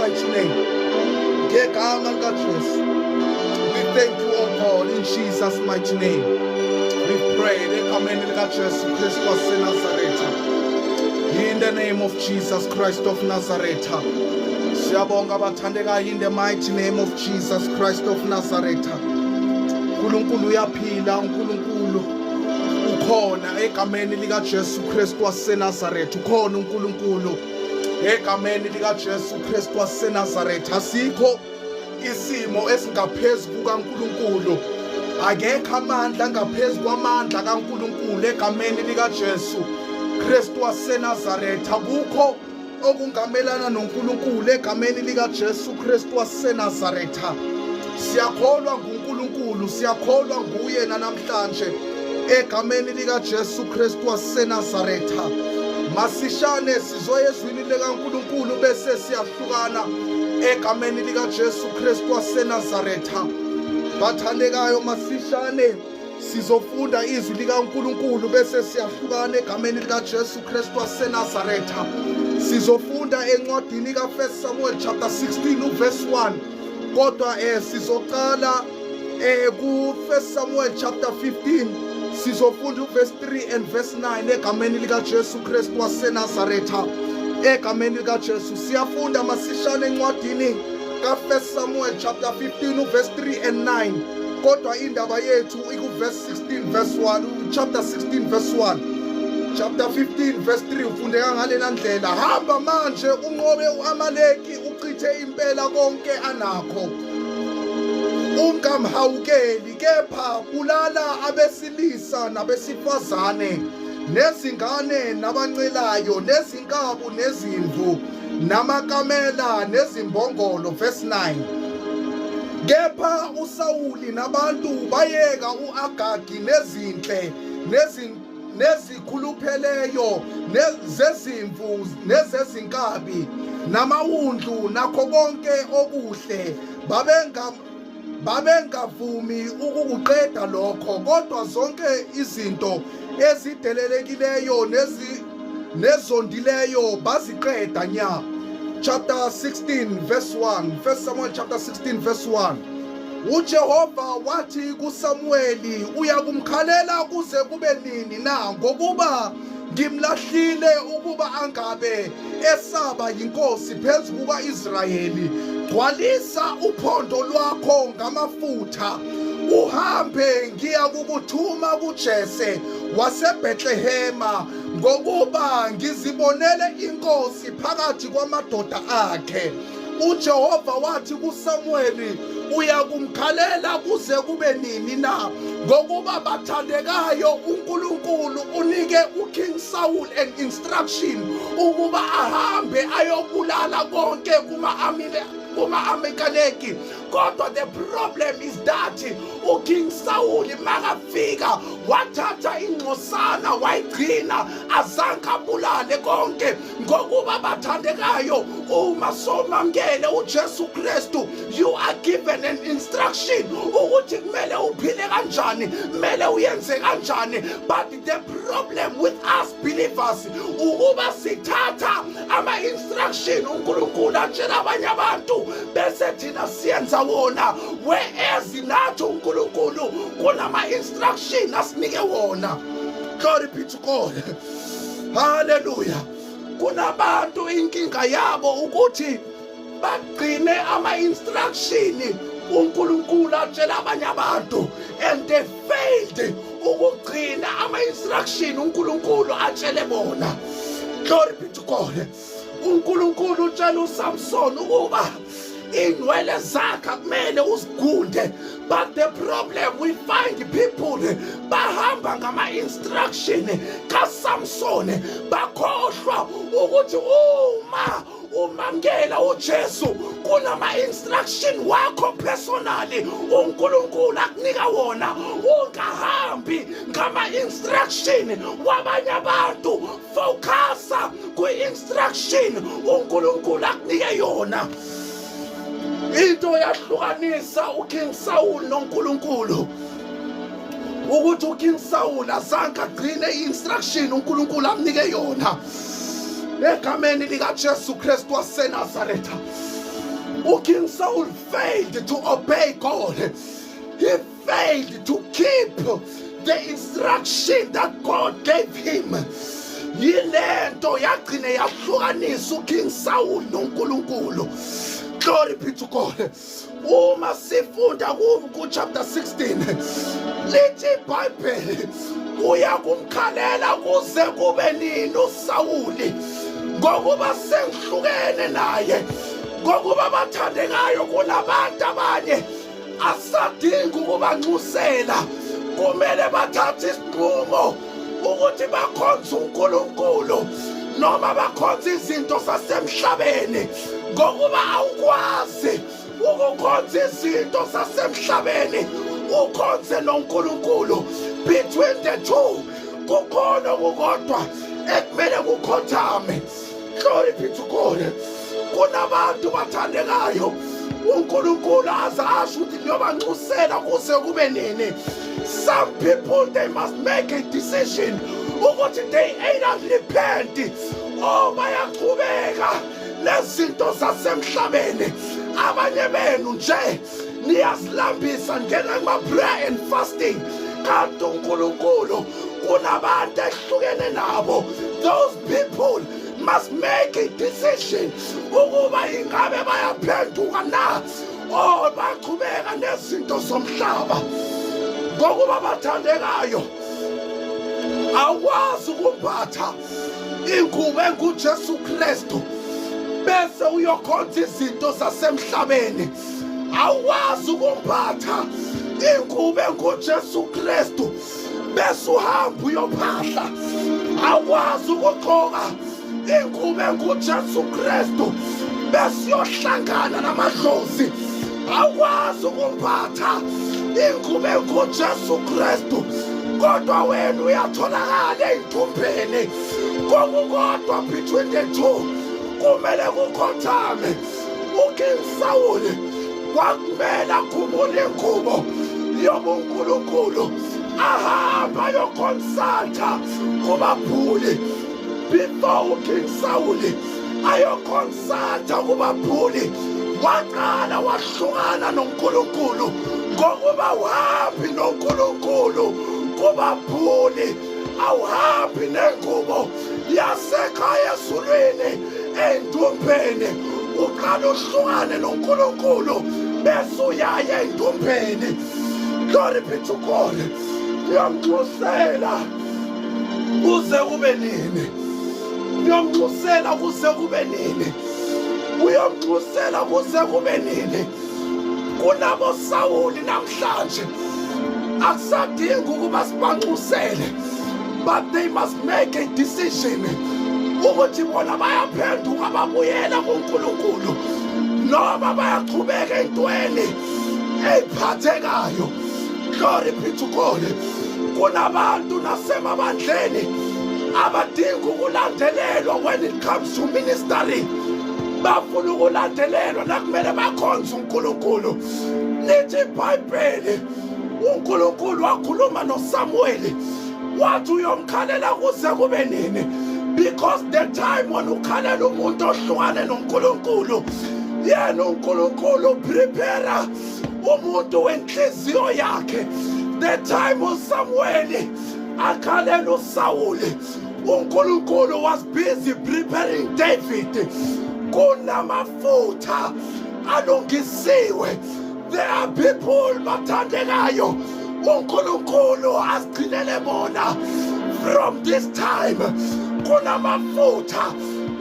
mighty name. Ngegama likaJesu. We thank you, oh God, in Jesus' mighty name. We pray egameni likaJesu Kristu waseNazaretha. In the name of Jesus Christ of Nazareth. Siyabonga bathandekayo, in the mighty name of Jesus Christ of Nazareth. uNkulunkulu uyaphila, uNkulunkulu ukhona egameni likaJesu Kristu waseNazaretha. Ukhona uNkulunkulu egameni likaJesu Kristu waseNazaretha. Asikho isimo esingaphezu kukaNkulunkulu. Akekho amandla angaphezu kwamandla kaNkulunkulu egameni likaJesu Kristu waseNazaretha. Akukho okungamelana noNkulunkulu egameni likaJesu Kristu waseNazaretha. Siyakholwa nguNkulunkulu, siyakholwa nguye namhlanje egameni likaJesu Kristu waseNazaretha. Masishane sizoya ezwini likaNkulunkulu bese siyahlukana egameni likaJesu Kristu waseNazaretha. Bathandekayo, masishane sizofunda izwi likaNkulunkulu bese siyahlukana egameni likaJesu Kristu waseNazaretha. Sizofunda encwadini ka1 Samuel chapter 16 verse 1. Kodwa sizoqala ku1 Samuel chapter 15. Sizofunda verse 3 and verse 9 egameni likaJesu Kristu waseNazaretha. Egameni likaJesu siyafunda masishane encwadini ka1 Samuel chapter 15 verse 3 and 9. Kodwa indaba yethu verse 16 verse 1, chapter 16 verse 1. Chapter 15 verse 3 ufundeka ngalena ndlela: hamba manje unqobe uAmaleki, uchithe impela konke anakho. Ungamhawukeli, kepha bulala abesilisa nabesifazane, nezingane nabancelayo, nezinkabu nezimvu, namakamela nezimbongolo. Verse 9. Kepha uSawuli nabantu bayeka uAgagi nezinhle nezikhulupheleyo nezezimvu nezezinkabi namawundlu nakho konke okuhle. Babengavumi ukukuqeda lokho, kodwa zonke izinto ezidelelekileyo nezondileyo baziqeda nya. Chapter 16 verse 1. 1 Samuel chapter 16 verse 1. uJehova wathi kuSamueli, uyakumkhalela kuze kube nini na ngokuba ngimlahlile ukuba angabe esaba yinkosi phezu kuka-Israyeli? Gcwalisa uphondo lwakho ngamafutha, uhambe, ngiya kukuthuma kuJese waseBhetlehema ngokuba ngizibonele inkosi phakathi kwamadoda akhe. uJehova wathi kuSamueli, uyakumkhalela kuze kube nini na ngokuba bathandekayo uNkulunkulu unike uKing Saul an instruction ukuba ahambe ayobulala konke kuma-Amaleki. Kodwa the problem is that uKing Saul makafika wathatha ingcosana wayigcina, azange abulale konke. Ngokuba bathandekayo, uma somamkele uJesu Kristu, you are given an instruction ukuthi kumele uphile kanjani, kumele uyenze kanjani. But the problem with us believers ukuba sithatha ama-instruction uNkulunkulu atshela abanye abantu bese thina siyenza wona, whereas nathi uNkulunkulu kunama-instruction asinike wona. Glory be to God. Hallelujah. Kunabantu inkinga yabo ukuthi bagcine ama-instruction uNkulunkulu atshela abanye abantu, and they failed ukugcina ama-instruction uNkulunkulu atshele bona. Glory be to God. uNkulunkulu utshela uSamson ukuba inwele zakhe kumele uzigunde, but the problem we find people bahamba ngama-instruction kaSamson, bakhohlwa ukuthi uma umamkela uJesu kunama-instruction wakho personally uNkulunkulu akunika wona. Ungahambi ngama-instruction wabanye abantu, focusa kwi-instruction uNkulunkulu akunike yona. Into yahlukanisa uKing Saul noNkulunkulu ukuthi uKing Saul azange agcine i-instruction uNkulunkulu amnike yona. Egameni likaJesu Kristu waseNazaretha. King Saul failed to obey God. He failed to keep the instruction that God gave him. Yilento yagcine yahlukanisa uKing Saul noNkulunkulu. Glory be to God. Uma sifunda ku-chapter 16 lithi iBhayibheli uyakumkhalela kuze kube nini uSawuli ngokuba sengihlukene naye, ngokuba bathandekayo kunabantu abanye asadinga ukubanxusela. Kumele bathathe isinqumo ukuthi bakhonze uNkulunkulu noma bakhonze izinto zasemhlabeni, ngokuba awukwazi ukukhonza izinto zasemhlabeni ukhonze noNkulunkulu. Between the two kukhona kukodwa ekumele kukhothame. Glory be to God. Kunabantu bathandekayo uNkulunkulu azasho ukuthi niyobanxusela kuze kube nini. Some people, they must make a decision ukuthi they either repent or bayaqhubeka nezinto zasemhlabeni. Abanye benu nje niyazilambisa ngena kuma-prayer and fasting, kanti uNkulunkulu kunabantu ehlukene nabo. Those people must make a decision ukuba ingabe bayaphenduka na or baqhubeka nezinto zomhlaba. Ngokuba bathandekayo awukwazi ukumbatha ingubo enguJesu Kristu bese uyokhonza izinto zasemhlabeni. Awukwazi ukumbatha ingubo enguJesu Kristu bese uhamba uyophahla. Awukwazi ukugqoka ingubo enguJesu Kristu bese uyohlangana namadlozi. Awukwazi ukumbatha ingubo enguJesu Kristu kodwa wena uyatholakala ey'thumbeni. Kokukodwa between the two kumele kukhothame. uKing Saul kwakumele akhumbule ingubo yobuNkulunkulu, ahamba ayokonsulta kubaphuli. Before uKing Saul ayokonsulta kubaphuli, waqala wahlukana noNkulunkulu ngokuba uhambi noNkulunkulu kubaphuli awuhambi nengubo yasekhaya ezulwini ey'ntumbeni. Uqala uhlukane noNkulunkulu bese uyaya ey'ntumbeni. Glory be to God. Ngiyamnxusela kuze kube nini, ngiyamnxusela kuze kube nini, uyamnxusela kuze kube nini. Kunabo Sawuli namhlanje akusadingi ukuba sibanxusele, but they must make a decision ukuthi bona bayaphenduka babuyela kuNkulunkulu noma bayaqhubeka entweni ey'phathekayo. Glory be to God. Kunabantu nasemabandleni abadinga ukulandelelwa when it comes to ministry. Bafuna ukulandelelwa nakumele bakhonze uNkulunkulu. Lithi iBhayibheli uNkulunkulu wakhuluma noSamuel wathi uyomkhalela kuze kube nini, because the time when ukhalela umuntu ohlukane noNkulunkulu, yena uNkulunkulu prepare umuntu wenhliziyo yakhe. The time uSamuel akhalela uSawuli, uNkulunkulu was busy preparing David. Kunamafutha alungisiwe. There are people bathandekayo uNkulunkulu azigcinele bona. From this time kunamafutha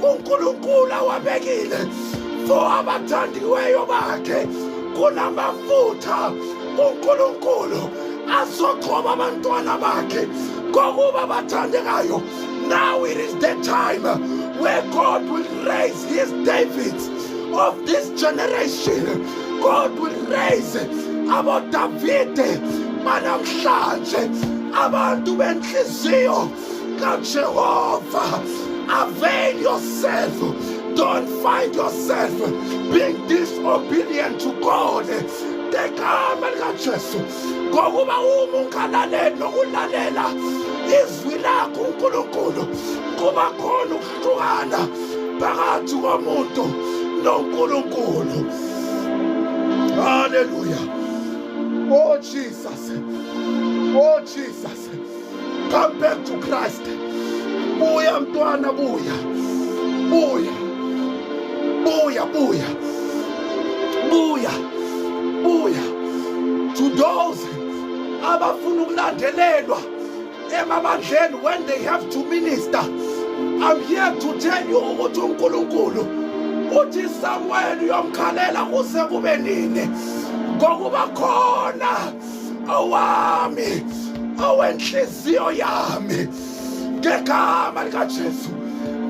uNkulunkulu awabekile for abathandiweyo bakhe. Kunamafutha uNkulunkulu azogcoba abantwana bakhe ngokuba bathandekayo. Now it is the time where God will raise his Davids of this generation. God will raise about David manamhlanje, abantu benhliziyo kaJehova. Avail yourself. Don't find yourself being disobedient to God. Tegama likaJesu ngokuba uma ungalalela nokulalela izwi lakho uNkulunkulu kuba khona ukuhlukana phakathi komuntu noNkulunkulu. Hallelujah. Oh Jesus. Oh Jesus. Come back to Christ. Buya mntwana, buya. Buya. Buya, buya. Buya. Buya. To those abafuna ukulandelelwa emabandleni when they have to minister, I'm here to tell you ukuthi uNkulunkulu uthi Samuel uyomkhalela kuze kube nini ngokuba khona owami owenhliziyo yami ngegama likaJesu.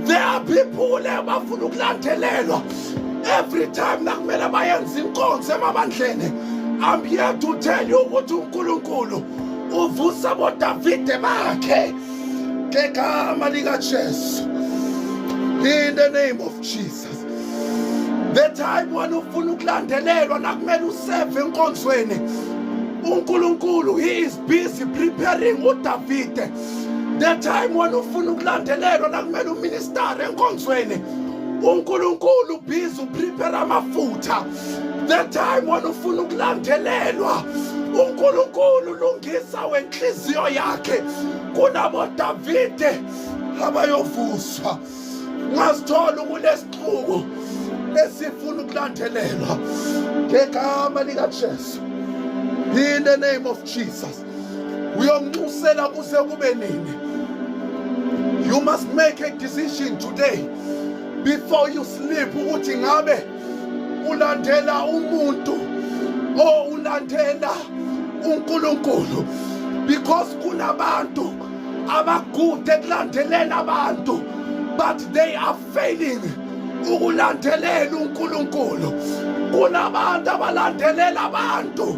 There are people abafuna ukulandelelwa every time nakumele bayenze inkonzo emabandleni. I'm here to tell you ukuthi uNkulunkulu uvusa boDavide bakhe ngegama likaJesu. In the name of Jesus. The time when ufuna ukulandelelwa nakumele useve enkonzweni, uNkulunkulu he is busy preparing uDavide. The time when ufuna ukulandelelwa nakumele uminister enkonzweni, uNkulunkulu busy prepare amafutha. The time when ufuna ukulandelelwa, uNkulunkulu lungisa wenhliziyo yakhe kunabo Davide abayovuswa. Ngazithola kulesixuku esifuna ukulandelelwa ngegama likaJesu. In the name of Jesus. Uyomnxusela kuze kube nini. You must make a decision today before you sleep ukuthi ngabe ulandela umuntu o ulandela uNkulunkulu, because kunabantu abagude ekulandeleni abantu but they are failing ukulandelela uNkulunkulu. Kunabantu abalandelela abantu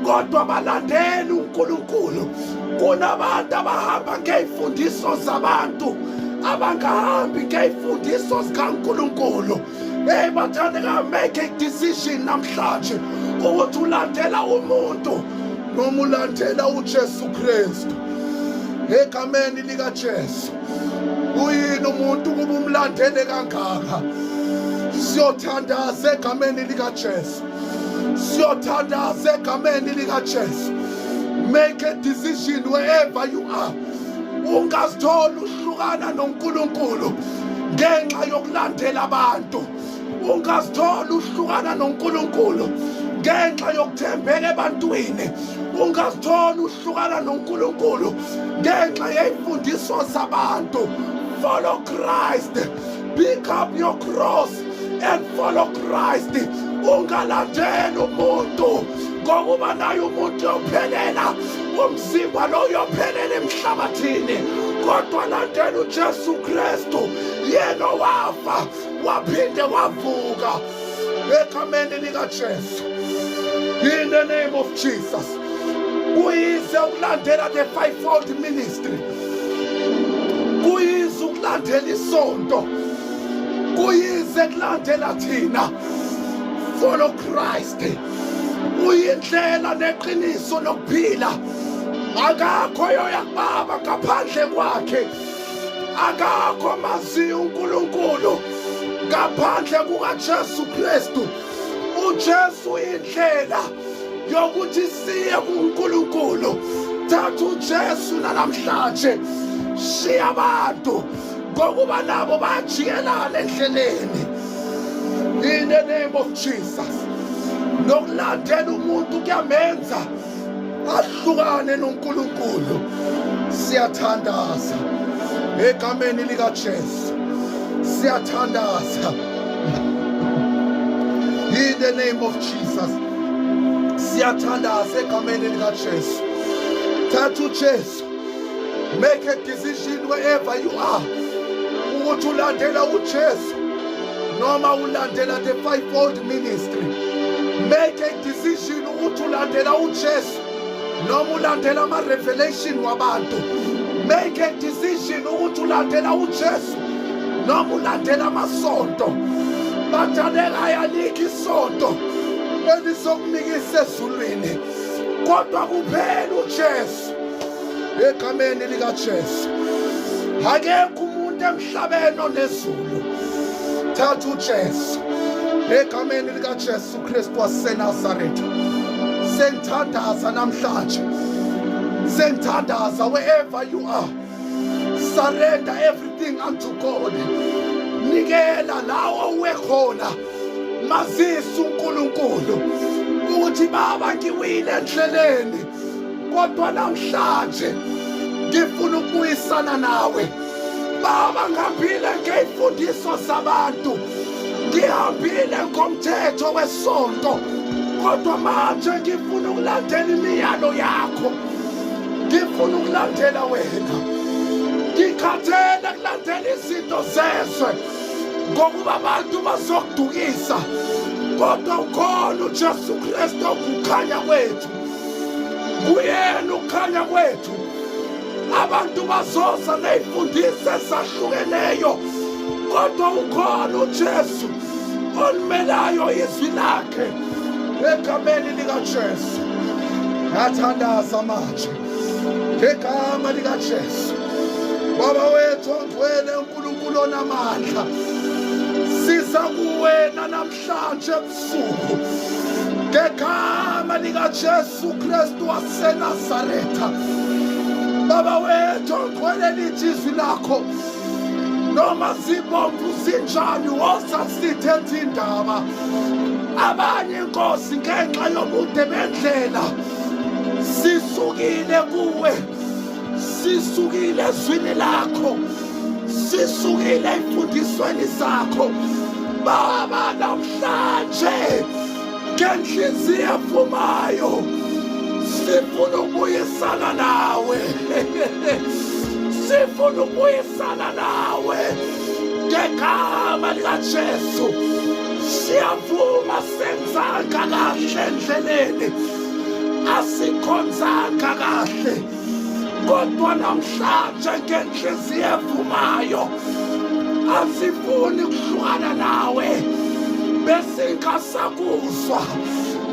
kodwa balandela uNkulunkulu. Kunabantu abahamba ngey'fundiso zabantu abangahambi ngey'fundiso zikaNkulunkulu. Hey bathandeka, make a decision namhlanje ukuthi ulandela umuntu noma ulandela uJesu Kristu. Egameni likaJesu. Uyini umuntu kuba umlandele kangaka? Siyothandaza egameni likaJesu. Siyothandaza egameni likaJesu. Make a decision wherever you are. Ungazithola uhlukana noNkulunkulu ngenxa yokulandela abantu. Ungazithola uhlukana noNkulunkulu ngenxa yokuthembeka ebantwini. Ungazithola uhlukana noNkulunkulu ngenxa yey'mfundiso zabantu. Follow Christ. Pick up your cross and follow Christ. Ungalandeli umuntu ngokuba naye umuntu yophelela, umzimba lo uyophelela emhlabathini, kodwa landela uJesu Kristu, yena wafa waphinde wavuka egameni likaJesu. In the name of Jesus. Kuyize ukulandela the fivefold ministry. Kuyize ukulandela isonto. Kuyize ukulandela thina. Follow Christ. Uyindlela neqiniso lokuphila. Akakho yoya kuBaba ngaphandle kwakhe. Akakho maziyo uNkulunkulu ngaphandle kukaJesu Kristu. uJesu indlela yokuthi siye kuNkulunkulu. Thatha uJesu namhlanje. Shiya abantu ngokuba nabo bajiyelana endleleni. In the name of Jesus. Nokulandela umuntu kuyamenza ahlukane noNkulunkulu. Siyathandaza egameni likaJesu. Siyathandaza in the name of Jesus. Siyathandaza egameni likaJesu. Thatha uJesu. Make a decision wherever you are ukuthi ulandela uJesu noma ulandela the fivefold ministry. Make a decision ukuthi ulandela uJesu noma ulandela ama-revelation wabantu. Make a decision ukuthi ulandela uJesu noma ulandela amasonto. Bathandeka ayalikho isonto elisokunikisa ezulwini, kodwa kuphela uJesu egameni likaJesu. Akekho umuntu emhlabeni onezulu. Thatha uJesu. egameni likaJesu Kristu waseNazaretha. Sengithandaza namhlanje, sengithandaza wherever you are. Surrender everything unto God. Nikela lawo uwekhona, mazisa uNkulunkulu ukuthi Baba ngiwile endleleni, kodwa namhlanje ngifuna ukubuyisana nawe. Baba ngihambile ngey'mfundiso zabantu, ngihambile ngomthetho wesonto, kodwa manje ngifuna ukulandela imiyalo yakho, ngifuna ukulandela wena. Ngikhathele kulandela izinto zezwe ngokuba abantu bazokudukisa, kodwa ukhona uJesu Kristu ukukhanya kwethu, kuyena ukukhanya kwethu. Abantu bazoza ney'mfundiso ezahlukeneyo, kodwa ukhona uJesu olimelayo izwi lakhe. Egameni likaJesu ngathandaza manje, ngegama likaJesu. Baba wethu ongcwele, uNkulunkulu onamandla, siza kuwena namhlanje ebusuku ngegama likaJesu Kristu waseNazaretha. Baba wethu ongcwele, lithi izwi lakho noma zibomvu zinjani woza sithetha indaba. Abanye Nkosi ngenxa yobude bendlela sisukile kuwe, sisukile ezwini lakho, sisukile emfundisweni zakho. Baba namhlanje ngenhliziyo evumayo sifuna ukubuyisana nawe, sifuna ukubuyisana nawe ngegama likaJesu. Siyavuma senzanga kahle endleleni, asikhonzanga kahle, kodwa namhlanje ngenhliziyo evumayo asifuni ukuhlukana nawe besingasakuzwa,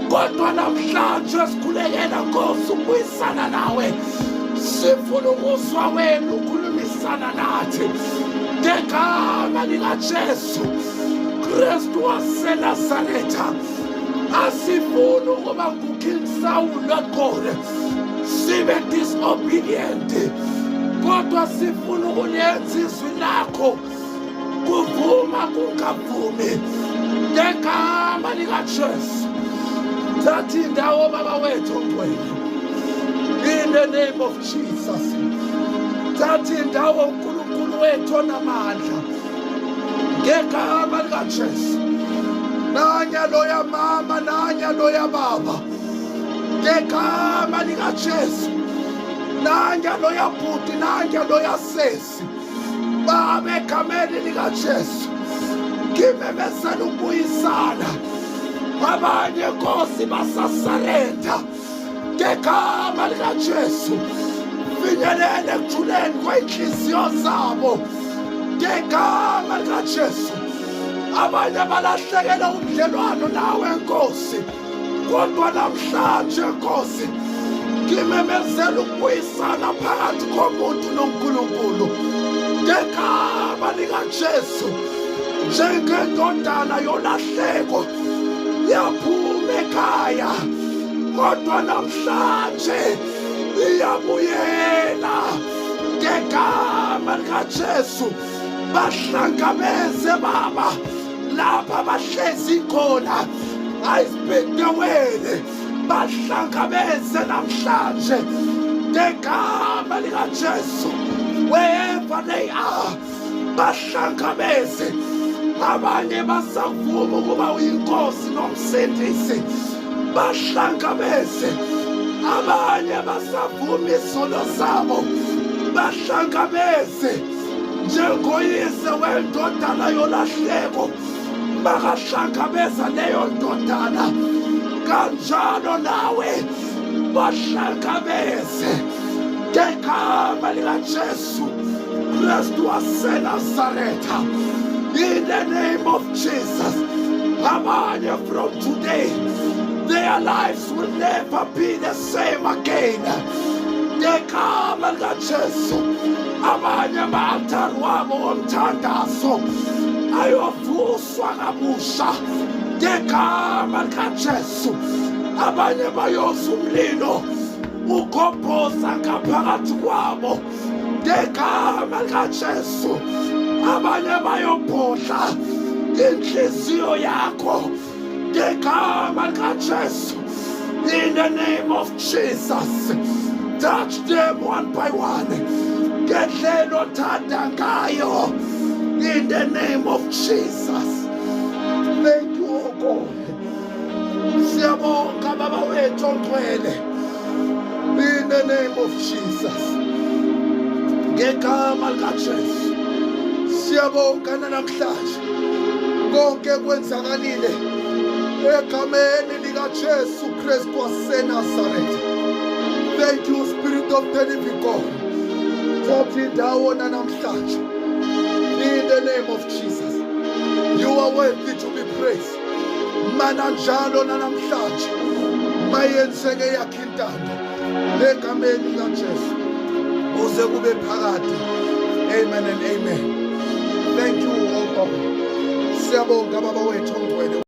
kodwa namhlanje sikhulekela Nkosi ukubuyisana nawe. Sifuna ukuzwa wena ukhulumisana nathi ngegama likaJesu Kristu waseNazaretha. Asifuni ukuba nguKing Saul noGoli sibe disobedient, kodwa sifuna ukulenza izwi lakho kuvuma kungavumi ngegama likaJesu. Thatha indawo Baba wethu ongcwele, in the name of Jesus. Thatha indawo uNkulunkulu wethu onamandla ngegama likaJesu. Nanyalo ya mama, nanyalo ya baba ngegama likaJesu. Nanyalo ya bhuti, nanyalo ya sesi, Baba egameni likaJesu ngimemezela ukubuyisana. Abanye Nkosi basasarenda ngegama likaJesu. Finyelele ekujuleni kwey'nhliziyo zabo ngegama likaJesu. Abanye balahlekelwa ubudlelwano nawe Nkosi, kodwa namhlanje Nkosi ngimemezela ukubuyisana phakathi komuntu noNkulunkulu ngegama likaJesu. Njengendodana yolahleko yaphuma ekhaya, kodwa namhlanje iyabuyela ngegama likaJesu. Bahlangabeze Baba lapha bahlezi khona, I speak the word. Bahlangabeze namhlanje ngegama likaJesu. Wherever they are, bahlangabeze. Abanye basavuma ukuba uyinkosi nomsindisi, bahlangabeze. Abanye basavuma isono zabo, bahlangabeze. Njengoyise wendodana yolahleko bakahlangabeza leyo ndodana, kanjalo nawe bahlangabeze ngegama likaJesu Kristu waseNazaretha. In the name of Jesus, abanye from today, their lives will never be the same again. Ngegama likaJesu, abanye ama-altar wabo omthandazo ayovuswa kabusha ngegama likaJesu. Abanye bayoza umlilo ugobhoza ngaphakathi kwabo ngegama likaJesu. Abanye bayobhodla inhliziyo yakho ngegama likaJesu. In the name of Jesus, touch them one by one. Ngendlela othanda ngayo. In the name of Jesus. Thank you, oh God. Siyabonga Baba wethu ongcwele. In the name of Jesus. Ngegama likaJesu. Siyabonga namhlanje. Konke kwenzakalile egameni likaJesu Kristu waseNazaretha. Thank you, Spirit of the living God. Thatha indawo namhlanje. In the name of Jesus. You are worthy to be praised. Mana njalo namhlanje. Mayenzeke yakhe intando. Egameni likaJesu. Uze kube phakade. Amen and amen. Thank you, oh God. Siyabonga Baba wethu ongcwele.